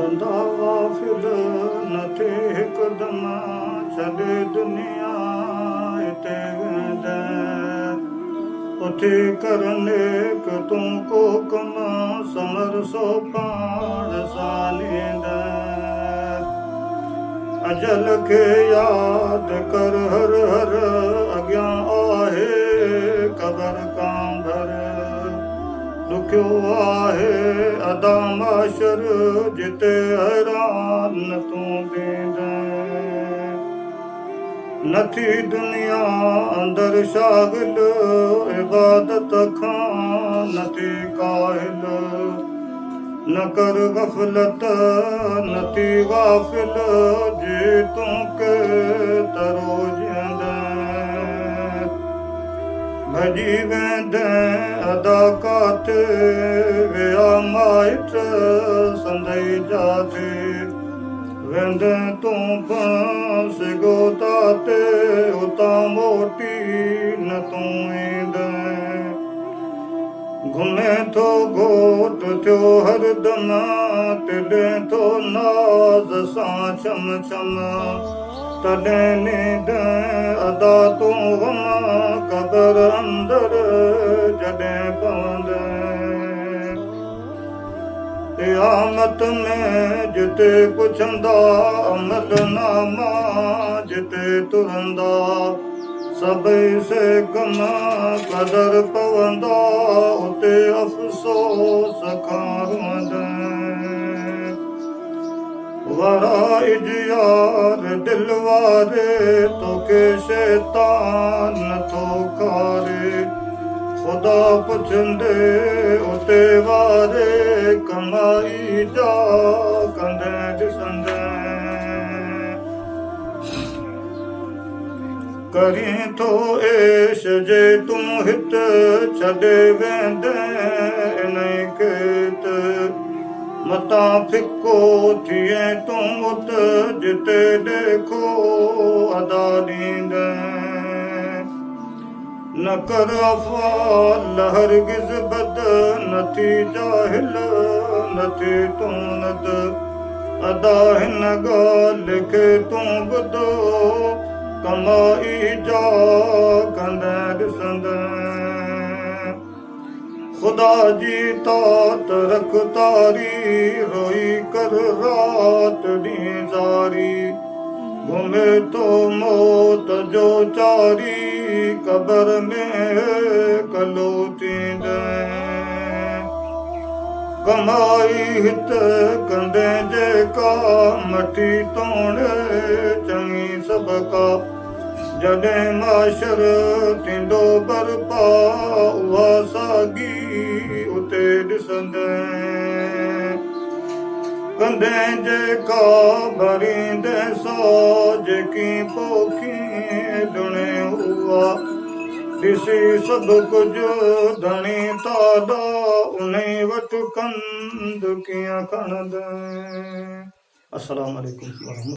बंदा गाफिल न थे हिकदम छॾे दुनिया हिते वेंदे उथे करनेक तूं को कम समर सो पाण सालींदे अजल खे यादि कर हर हर अॻियां आहे क़बर कांभर ॾुखियो आहे अदा माशर जिते हैरान तूं थींदे नथी दुनिया अंदर शागिल इबादत खां नथी काहिल न कर गफ़लत नथी गाफ़िल जे तूं के तरो जिंदे भॼी वेंदे अदा काथे विया माइट संदई जाथे वेंदे तूं पण सिगो ताते उतां मोटी न तूं ईंदे घुमे थो घोट थियो हरदम तिॾे थो नाज़ सां छम छम तॾहिं नींद अदा तूं गम क़बर अंदर जॾहिं पवंदे क़यामत में जिते पुछंदा अमल नामा जिते तुरंदा सभई से कम क़दर पवंदा उते अफ़सोस खां रोंदे वराइज यार दिल वारे तोखे शैतान नथो कारे ख़ुदा पुछंदे उते वारे कमाई जा कंदे ॾिसंदे करीं थो ऐश जे तूं हिते छॾे वेंदे इन्ही खेत मतां फिको थिए तूं उत जिते ॾेखो अदा ॾींदे न कर अफ़वाल हरगिज़ बद नथी जाहिल नथी तूं नद अदा हिन ॻाल्हि खे तूं ॿुधो कमाई जा कंदे ॾिसंदे ख़ुदा जी तात रख तारी रोई कर रात ॾींहुं ज़ारी घुमे थो मौत जो चारी क़बर में कलो थींदे कमाई हित कंदे जेका मटी तोड़े चङी सबका जॾहिं माशर थींदो बरपा उहा साॻी उते ॾिसंदे कंदे जेका भरींदे सो जेकी पोखी ॾुणे उहा ॾिसी सभु कुझु धणी ताॾा उन वटि कंद कीअं खणंदे अस्सलाम वालेकुम।